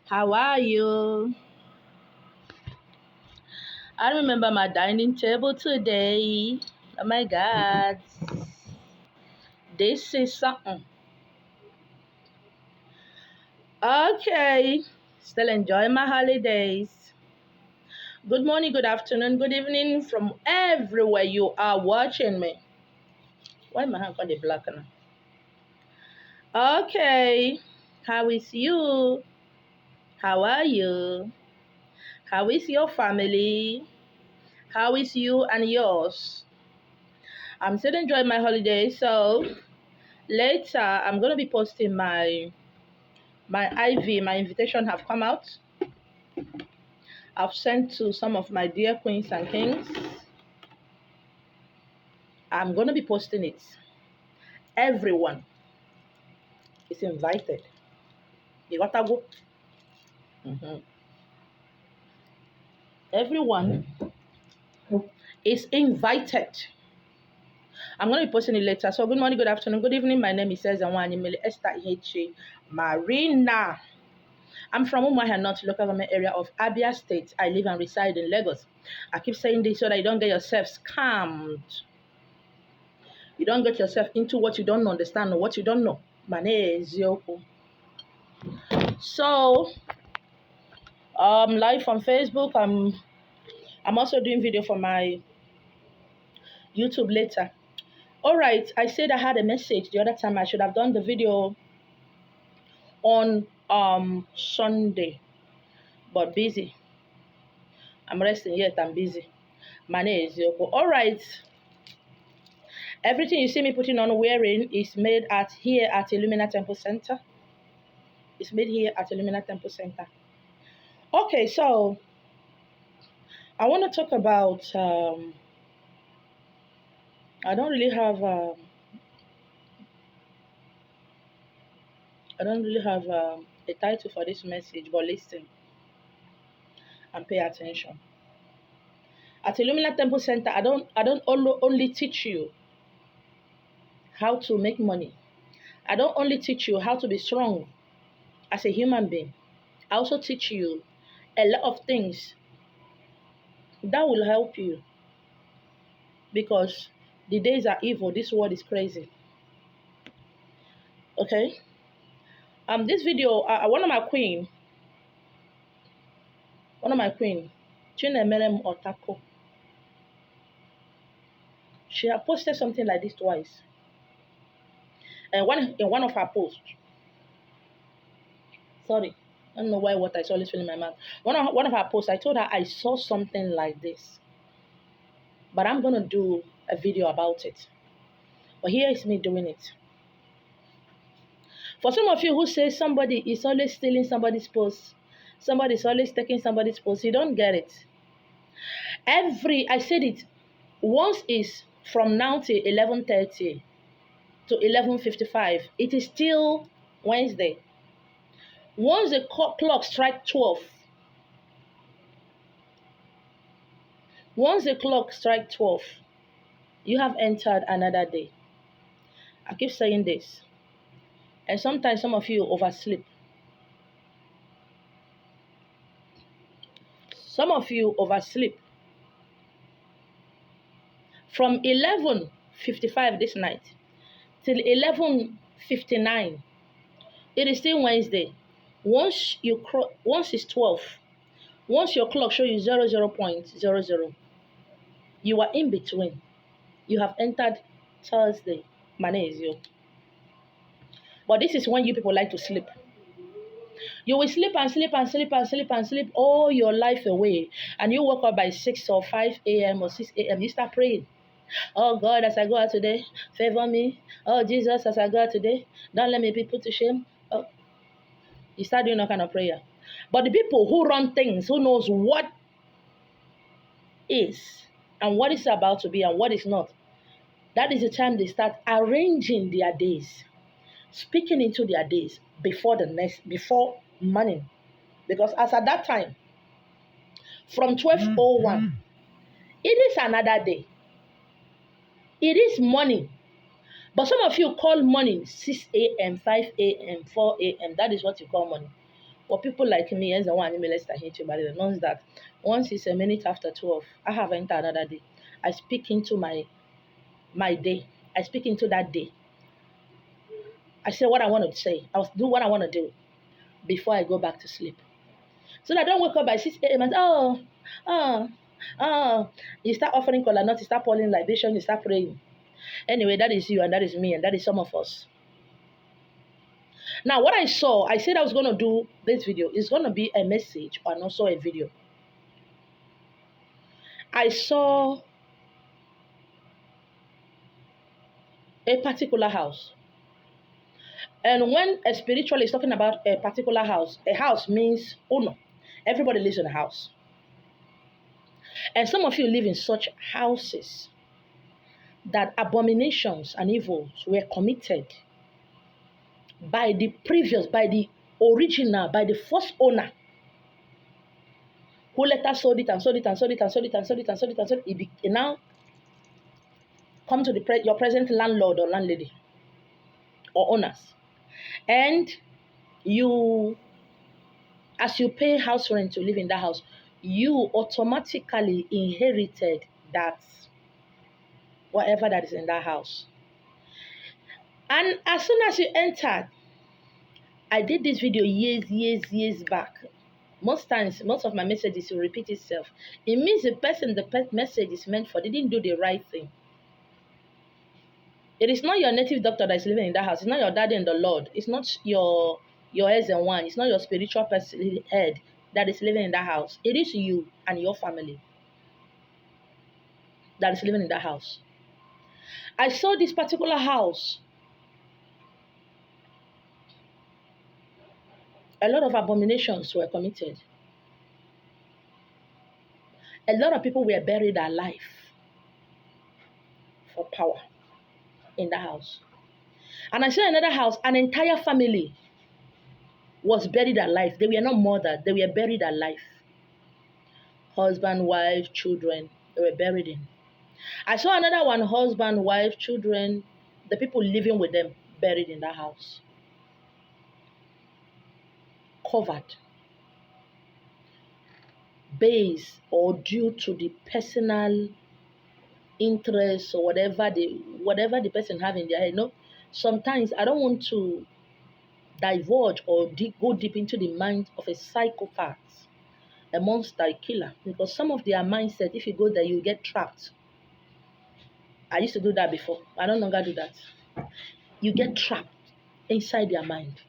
How are you? I remember my dining table today. Oh my God. This is something. Okay. Still enjoying my holidays. Good morning, good afternoon, good evening from everywhere you are watching me. Why my hand got the black now? Okay. How is you? How are you? How is your family? How is you and yours? I'm still enjoying my holiday, so later I'm gonna be posting my IV. My invitation have come out. I've sent to some of my dear queens and kings. I'm gonna be posting it. Everyone is invited. You gotta go. Mhm. Everyone is invited. I'm gonna be posting it later. So good morning, good afternoon, good evening. My name is Ezanwani Esther Ihechi Marina. I'm from Umuahia North, local government area of Abia State. I live and reside in Lagos. I keep saying this so that you don't get yourself scammed. You don't get yourself into what you don't understand or what you don't know. So, live on Facebook. I'm also doing video for my YouTube later. All right, I said I had a message the other time. I should have done the video on Sunday, but busy. I'm resting yet. I'm busy. All right. Everything you see me putting on wearing is made here at Illumina Temple Center. It's made here at Illumina Temple Center. Okay, so I want to talk about. I don't really have. I don't really have a title for this message, but listen and pay attention. At Illumina Temple Center, I don't only teach you how to make money. I don't only teach you how to be strong as a human being. I also teach you a lot of things that will help you because the days are evil. This world is crazy. Okay. This video, one of my queen, Chinemerem Otako, she had posted something like this twice. And in one of her posts, sorry, I don't know why what I saw is filling my mouth. One of her posts, I told her I saw something like this, but I'm gonna do a video about it. But here is me doing it. For some of you who say somebody is always stealing somebody's post, somebody is always taking somebody's post, you don't get it. I said it once is from now till 11:30 to 11:55. It is still Wednesday. Once the clock strikes 12, you have entered another day. I keep saying this. And sometimes some of you oversleep. Some of you oversleep. From 11:55 this night till 11:59, it is still Wednesday. Once it's 12, once your clock shows you 00.00, you are in between. You have entered Thursday. Manezio. But this is when you people like to sleep. You will sleep and sleep and sleep and sleep and sleep all your life away. And you wake up by 6 or 5 a.m. or 6 a.m. You start praying. Oh God, as I go out today, favor me. Oh Jesus, as I go out today, don't let me be put to shame. Oh. You start doing that kind of prayer. But the people who run things, who knows what is and what is about to be and what is not, that is the time they start arranging their days, speaking into their days before morning. Because as at that time, from 12:01, it is another day. It is morning. But some of you call morning 6 a.m., 5 a.m., 4 a.m. That is what you call morning. Or people like me, as the one in Leicester here to Bali, knows that once it's a minute after 12, I have entered another day. I speak into my day. I speak into that day. I say what I want to say. I'll do what I want to do before I go back to sleep. So that I don't wake up by 6 a.m. and oh, you start offering kola nut, you start pouring libation, you start praying. Anyway, that is you and that is me and that is some of us. Now, what I saw, I said I was going to do this video. It's going to be a message and also a video. I saw a particular house. And when a spiritual is talking about a particular house, a house means owner. Everybody lives in a house. And some of you live in such houses that abominations and evils were committed by the previous, by the original, by the first owner, who later sold it and sold it and sold it and sold it and sold it and sold it and sold it. It now come to your present landlord or landlady or owners. And you, as you pay house rent to live in that house, you automatically inherited that whatever that is in that house. And as soon as you entered, I did this video years back. Most times, most of my messages will repeat itself. It means the person the message is meant for didn't do the right thing. It is not your native doctor that is living in that house. It's not your daddy in the Lord. It's not your heads and one. It's not your spiritual person head that is living in that house. It is you and your family that is living in that house. I saw this particular house. A lot of abominations were committed. A lot of people were buried alive for power in the house. And I saw another house, an entire family was buried alive. They were not murdered, they were buried alive. Husband, wife, children, they were buried in. I saw another one, husband, wife, children, the people living with them, buried in that house. Covered. Based or due to the personal interest or whatever the person have in their head. No, sometimes I don't want to divulge or go deep into the mind of a psychopath, a monster, a killer, because some of their mindset, if you go there, you get trapped. I used to do that before. I no longer do that. You get trapped inside their mind.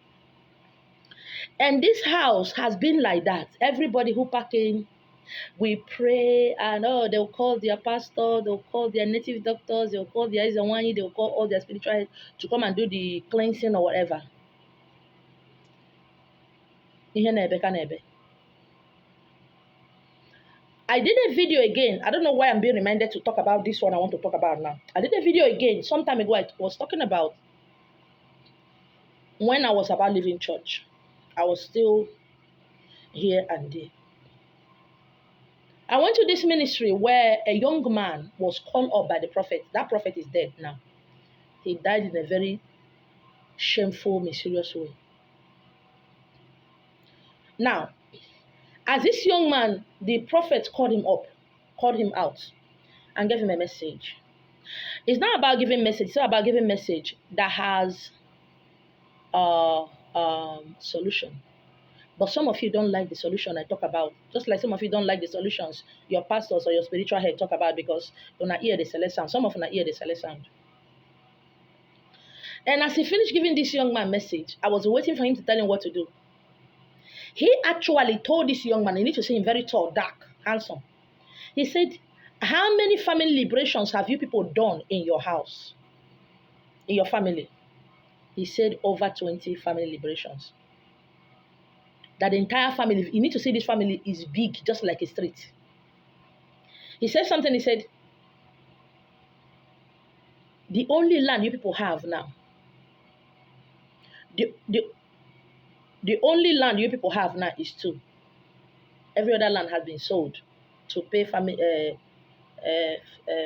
And this house has been like that. Everybody who pack in, we pray, and they'll call their pastor, they'll call their native doctors, they'll call their Izawani, they'll call all their spiritual heads to come and do the cleansing or whatever. I did a video again. I don't know why I'm being reminded to talk about this one I want to talk about now. I did a video again some time ago. I was talking about when I was about leaving church. I was still here and there. I went to this ministry where a young man was called up by the prophet. That prophet is dead now. He died in a very shameful, mysterious way. Now, as this young man, the prophet called him out, and gave him a message. It's not about giving message, it's not about giving message that has a solution. But some of you don't like the solution I talk about. Just like some of you don't like the solutions your pastors or your spiritual head talk about, because when I hear the select sound, some of them hear the select sound. And as he finished giving this young man message, I was waiting for him to tell him what to do. He actually told this young man, you need to see him very tall, dark, handsome. He said, how many family liberations have you people done in your house, in your family? He said over 20 family liberations. That the entire family, you need to see this family is big, just like a street. He said something, he said, the only land you people have now, the only land you people have now is 2. Every other land has been sold to pay family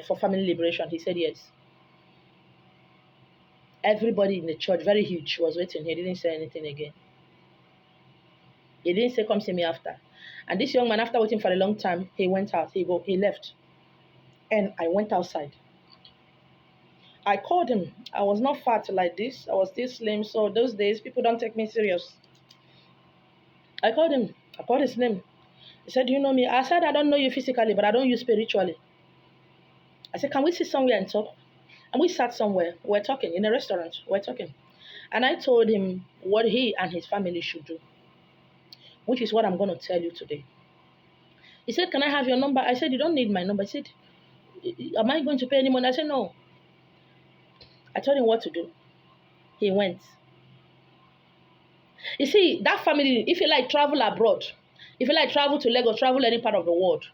for family liberation. He said yes. Everybody in the church, very huge, was waiting. He didn't say anything again. He didn't say, come see me after. And this young man, after waiting for a long time, he went out. He left. And I went outside. I called him. I was not fat like this. I was still slim. So those days, people don't take me serious. I called him. I called his name. He said, do you know me? I said, I don't know you physically, but I don't you spiritually. I said, can we sit somewhere and talk? And we sat somewhere. We're talking in a restaurant. We're talking. And I told him what he and his family should do, which is what I'm going to tell you today. He said, can I have your number? I said, you don't need my number. He said, am I going to pay any money? I said, no. I told him what to do. He went. You see, that family, if you like travel abroad, if you like travel to Lagos, travel any part of the world,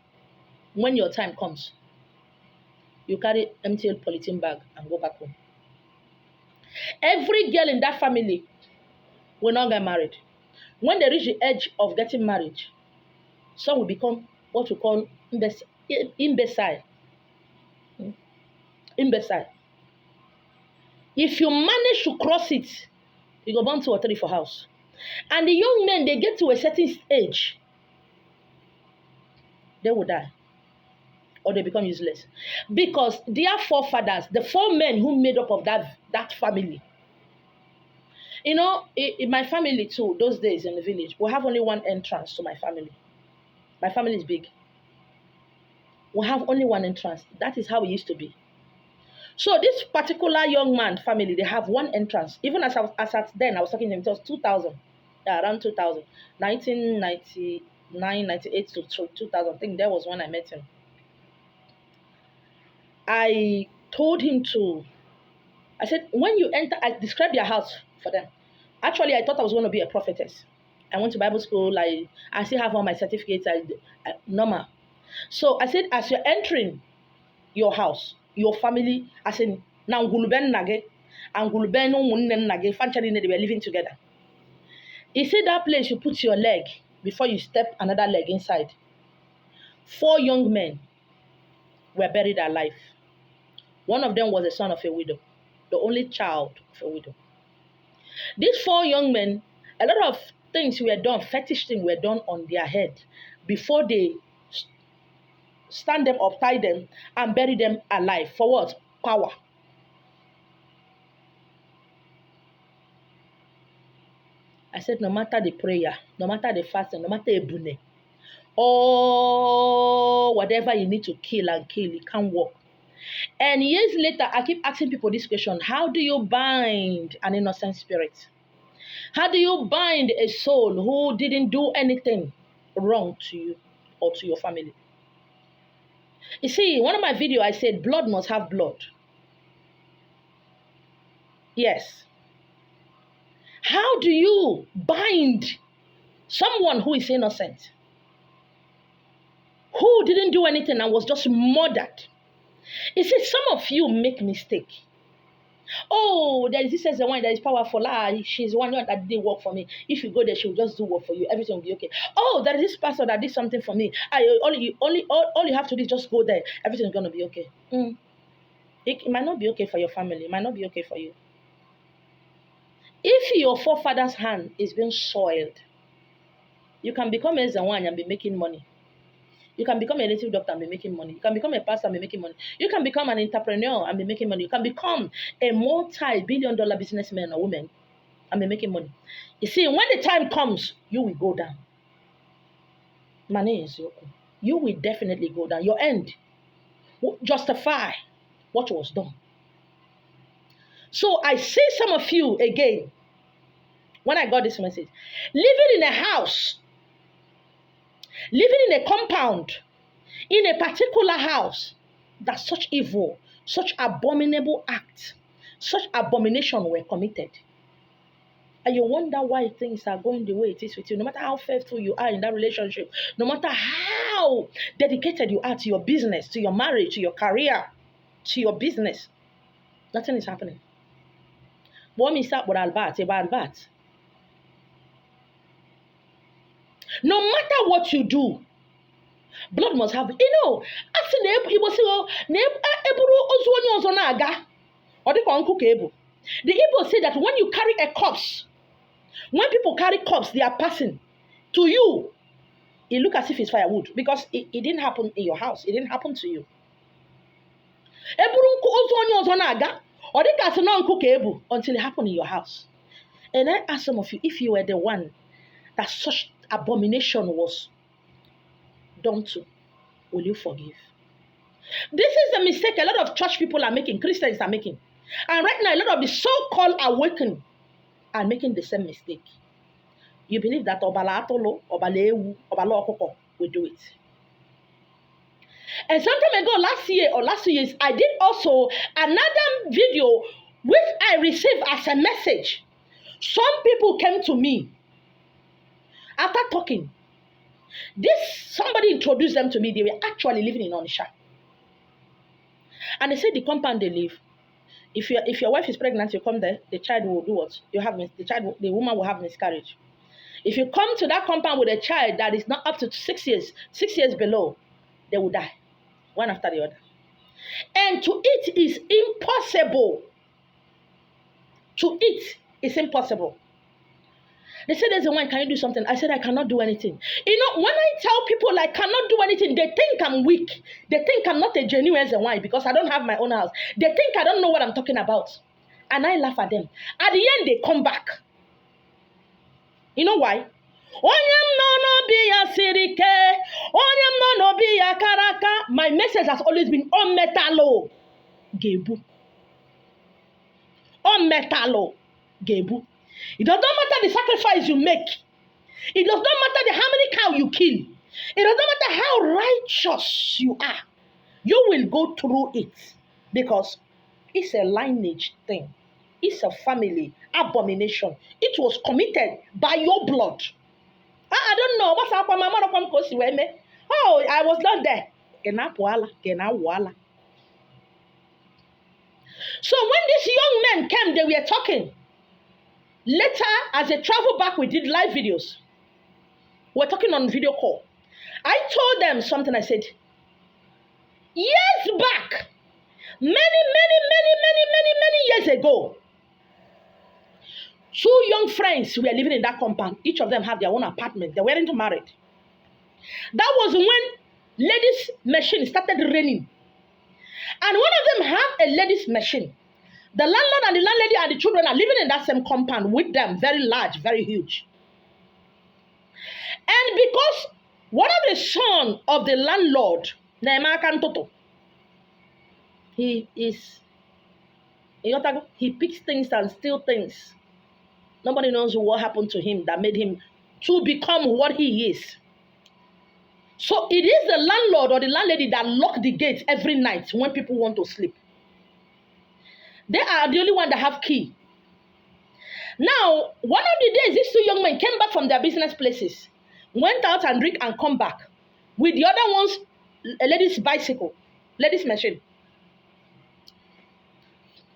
when your time comes, you carry empty polythene bag and go back home. Every girl in that family will not get married. When they reach the edge of getting married, some will become what we call imbecile. Imbecile. If you manage to cross it, you go born 2 or 3 for house. And the young men, they get to a certain age, they will die. Or they become useless. Because their forefathers, the 4 men who made up of that family. You know, in my family too, those days in the village, we have only one entrance to my family. My family is big. We have only one entrance. That is how it used to be. So this particular young man family, they have one entrance. Even as at then, I was talking to him, it was 2000. Around 2000. 1999, 98 to 2000. I think that was when I met him. I told him I said, when you enter, I described their house for them. Actually, I thought I was going to be a prophetess. I went to Bible school. I still have all my certificates. Normal. So I said, as you're entering your house, your family, as in, now Guluben Nage, and Guluben Nage, functioning, they were living together. He said that place you put your leg before you step another leg inside. 4 young men were buried alive. One of them was the son of a widow, the only child of a widow. These 4 young men, a lot of things were done, fetish things were done on their head before they stand them up, tie them, and bury them alive. For what? Power. I said, no matter the prayer, no matter the fasting, no matter ebune, or whatever you need to kill, it can't work. And years later, I keep asking people this question: how do you bind an innocent spirit? How do you bind a soul who didn't do anything wrong to you or to your family? You see, one of my videos, I said, blood must have blood. Yes. How do you bind someone who is innocent, who didn't do anything and was just murdered? You see, some of you make mistake. Oh, there is this the one that is powerful. She's one that did work for me. If you go there, she'll just do work for you. Everything will be okay. Oh, there is this pastor that did something for me. All you have to do is just go there. Everything's gonna be okay. It might not be okay for your family. It might not be okay for you. If your forefather's hand is being soiled, you can become a Zawan and be making money. You can become a native doctor and be making money. You can become a pastor and be making money. You can become an entrepreneur and be making money. You can become a multi-billion-dollar businessman or woman and be making money. You see, when the time comes, you will go down. Money is your own. You will definitely go down. Your end will justify what was done. So I see some of you again, when I got this message, living in a house, living in a compound, in a particular house, that such evil, such abominable acts, such abomination were committed. And you wonder why things are going the way it is with you. No matter how faithful you are in that relationship, no matter how dedicated you are to your business, to your marriage, to your career, to your business, nothing is happening. No matter what you do, blood must have. The Igbo say that when you carry a corpse, when people carry corpse, they are passing. To you, it look as if it's firewood because it didn't happen in your house. It didn't happen to you. Until it happened in your house. And I ask some of you, if you were the one that such abomination was done to, will you forgive? This is the mistake a lot of church people are making, Christians are making. And right now, a lot of the so-called awakened are making the same mistake. You believe that Obala Atolo, Obala Ewu, Obala Okoko will do it. And sometime ago, last year or last 2 years, I did also another video which I received as a message. Some people came to me after talking. Somebody introduced them to me. They were actually living in Onisha. And they said the compound they live, if your wife is pregnant, you come there, the child will do what? The woman will have miscarriage. If you come to that compound with a child that is not up to 6 years below, they will die, one after the other. And to eat is impossible. To eat is impossible. They said, there's a one, can you do something? I said, I cannot do anything. You know, when I tell people I cannot do anything, they think I'm weak. They think I'm not a genuine wine because I don't have my own house. They think I don't know what I'm talking about. And I laugh at them. At the end, they come back. You know why? My message has always been on metalo gebu. On metalo gebu. It does not matter the sacrifice you make. It does not matter how many cows you kill. It does not matter how righteous you are. You will go through it because it's a lineage thing. It's a family abomination. It was committed by your blood. I don't know. What's up? My mother come close to me. Oh, I was not there. So when these young men came, they were talking. Later, as they travel back, we did live videos. We're talking on video call. I told them something. I said, years back, many years ago, 2 young friends were living in that compound. Each of them had their own apartment. They weren't married. That was when ladies' machine started raining. And one of them had a ladies' machine. The landlord and the landlady and the children are living in that same compound with them, very large, very huge. And because one of the sons of the landlord, he picks things and steals things. Nobody knows what happened to him that made him to become what he is. So it is the landlord or the landlady that lock the gates every night when people want to sleep. They are the only one that have key. Now, one of the days, these 2 young men came back from their business places, went out and drink and come back with the other one's a lady's bicycle, lady's machine.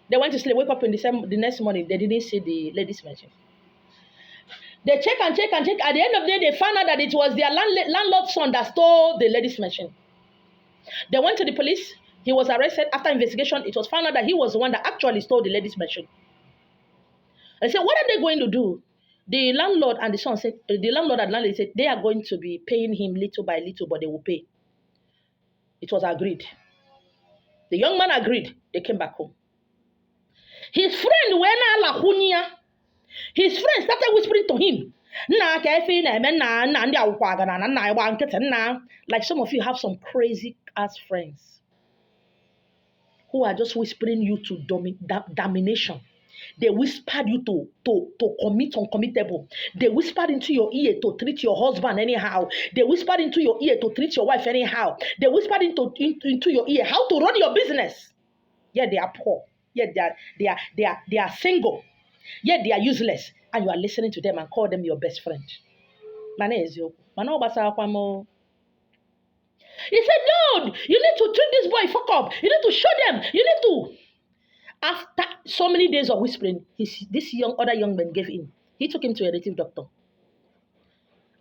They went to sleep, wake up in the next morning, they didn't see the lady's machine. They check and check and check. At the end of the day, they found out that it was their landlord's son that stole the lady's machine. They went to the police. He was arrested. After investigation, it was found out that he was the one that actually stole the lady's machine. I said, what are they going to do? The landlord and the son said, the landlord and landlady said, they are going to be paying him little by little, but they will pay. It was agreed. The young man agreed. They came back home. His friend, his friend started whispering to him. Like some of you have some crazy ass friends who are just whispering you to domination. They whispered you to commit uncommittable. They whispered into your ear to treat your husband anyhow. They whispered into your ear to treat your wife anyhow. They whispered into your ear how to run your business. Yet they are poor. Yet they are single. Yet they are useless. And you are listening to them and call them your best friend. He said, no, you need to treat this boy fuck up. You need to show them. You need to. After so many days of whispering, this other young man gave in. He took him to a native doctor.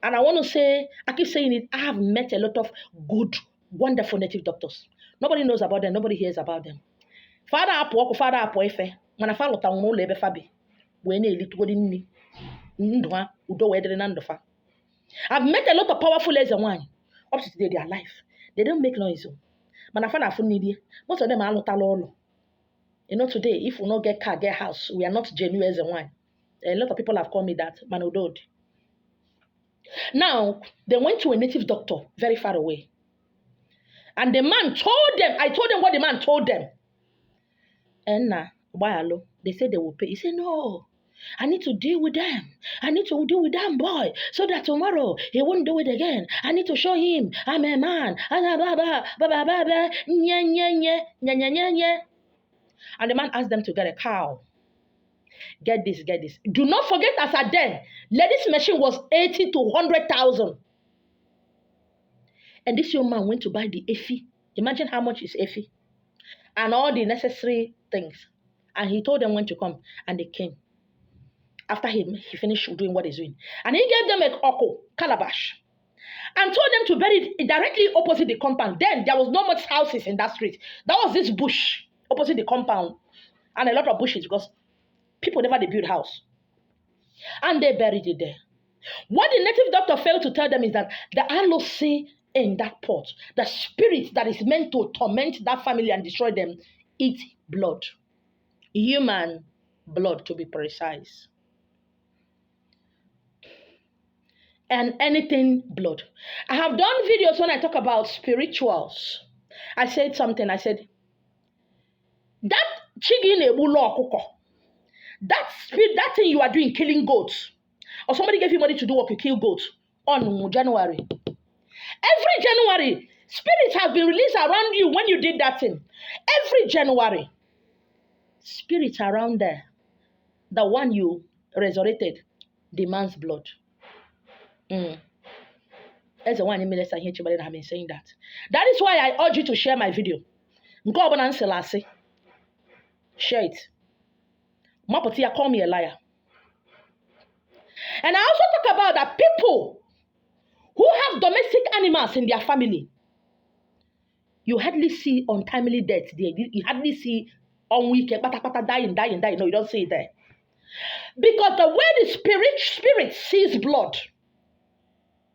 And I want to say, I keep saying it, I have met a lot of good, wonderful native doctors. Nobody knows about them. Nobody hears about them. Father apo efe. Mana fa lota nwo lebe fabi. We na elitugodi nni. Ndwa udo wedere na ndofa. I've met a lot of powerful ladies and wine. Up to today, they are alive. They don't make noise. Man, I find out most of them are not alone. You know, today, if we not get car, get house, we are not genuine as a wine. A lot of people have called me that, Manodod. Now, they went to a native doctor very far away. And the man told them, I told them what the man told them. And now, they said they will pay. He said, no, I need to deal with them. I need to deal with that boy so that tomorrow he won't do it again. I need to show him I'm a man. And the man asked them to get a cow. Get this. Do not forget, as at then, ladies' machine was 80 to 100,000. And this young man went to buy the Effie. Imagine how much is Effie. And all the necessary things. And he told them when to come. And they came. After he finished doing what he's doing. And he gave them a calabash. And told them to bury it directly opposite the compound. Then there was not much houses in that street. That was this bush opposite the compound. And a lot of bushes because people never build house. And they buried it there. What the native doctor failed to tell them is that the LOC in that pot, the spirit that is meant to torment that family and destroy them, eat blood. Human blood, to be precise. And anything blood. I have done videos when I talk about spirituals. I said something. I said, that chigine ebulo okuko, that spirit, that thing you are doing, killing goats, or somebody gave you money to do work, you kill goats on January. Every January, spirits have been released around you when you did that thing. Every January, spirits around there, the one you resurrected, demands blood. That's the one in Minister here have been saying that. That is why I urge you to share my video. Share it. Mapotia call me a liar. And I also talk about that people who have domestic animals in their family, you hardly see untimely death there. You hardly see on weekend, dying. No, you don't see it there. Because the way the spirit sees blood,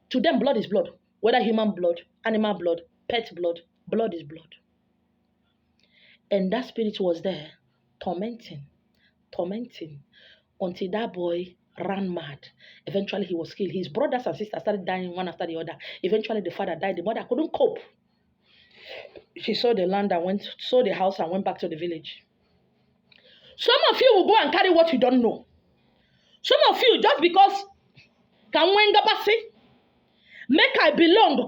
to them blood is blood. Whether human blood, animal blood, pet blood, blood is blood. And that spirit was there, tormenting, until that boy ran mad. Eventually, he was killed. His brothers and sisters started dying one after the other. Eventually, the father died. The mother couldn't cope. She sold the land and sold the house and went back to the village. Some of you will go and carry what you don't know. Some of you, just because make I belong,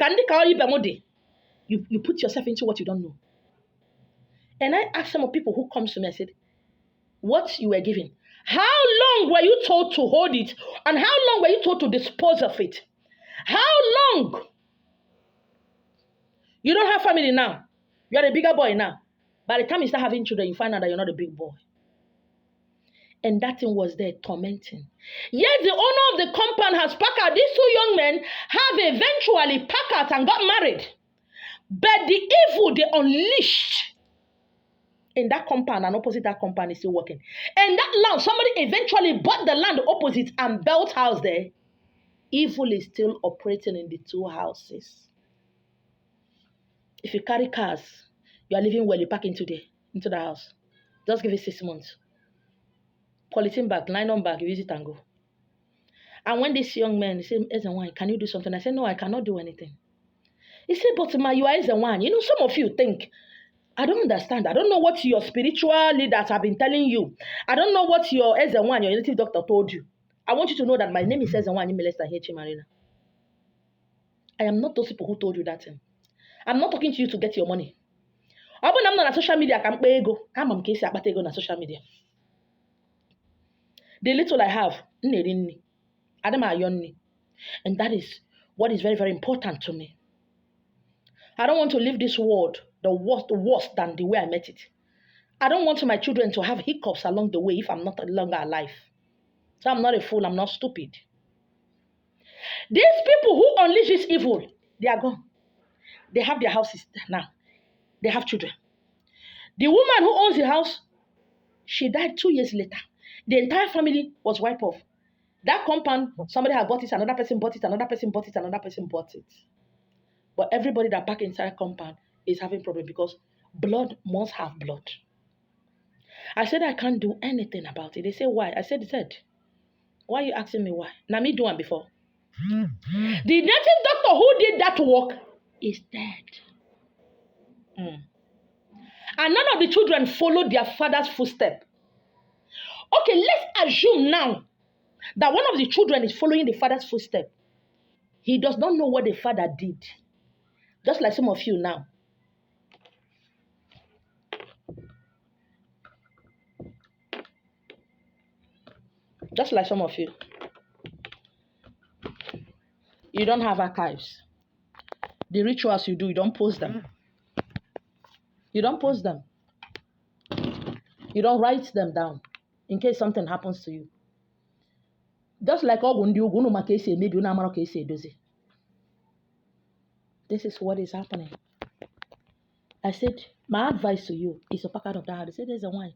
you put yourself into what you don't know. And I asked some of people who comes to me, I said, what you were given, how long were you told to hold it? And how long were you told to dispose of it? How long? You don't have family now. You're a bigger boy now. By the time you start having children, you find out that you're not a big boy. And that thing was there tormenting. Yes, the owner of the compound has packed out. These two young men have eventually packed out and got married. But the evil they unleashed in that compound and opposite that compound is still working. And that land, somebody eventually bought the land opposite and built house there. Evil is still operating in the two houses. If you carry cars, you are living well, you pack into the house. Just give it 6 months. Polythene bag, nylon bag, you use it and go. And when this young man said, Ezenwan, can you do something? I said, no, I cannot do anything. He said, but you are Ezenwan. You know, some of you think, I don't understand. I don't know what your spiritual leaders have been telling you. I don't know what your Ezenwan, your native doctor told you. I want you to know that my name is Ezenwan Imelesta H. Marina. I am not those people who told you that thing. I'm not talking to you to get your money. I'm not on social media. I'm on social media. The little I have, and that is what is very, very important to me. I don't want to leave this world the worse than the way I met it. I don't want my children to have hiccups along the way if I'm not longer alive. So I'm not a fool, I'm not stupid. These people who unleash this evil, they are gone. They have their houses now. They have children. The woman who owns the house, she died 2 years later. The entire family was wiped off. That compound, somebody had bought it, another person bought it, another person bought it, another person bought it. But everybody that back inside compound is having problem because blood must have blood. I said I can't do anything about it. They say why? I said, why are you asking me why? Now me do one before. The native doctor who did that work is dead. And none of the children followed their father's footstep. Okay, let's assume now that one of the children is following the father's footstep. He does not know what the father did. Just like some of you now. Just like some of you. You don't have archives. The rituals you do, you don't post them. You don't post them. You don't write them down in case something happens to you. Just like this is what is happening. I said, my advice to you is to pack out of that. I said, there's a wine.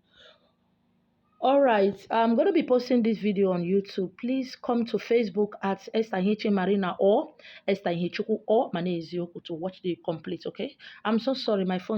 All right, I'm going to be posting this video on YouTube. Please come to Facebook at Esther Hiche Marina or Esther Hichuku or Mane Ezioku to watch the complete, okay? I'm so sorry, my phone.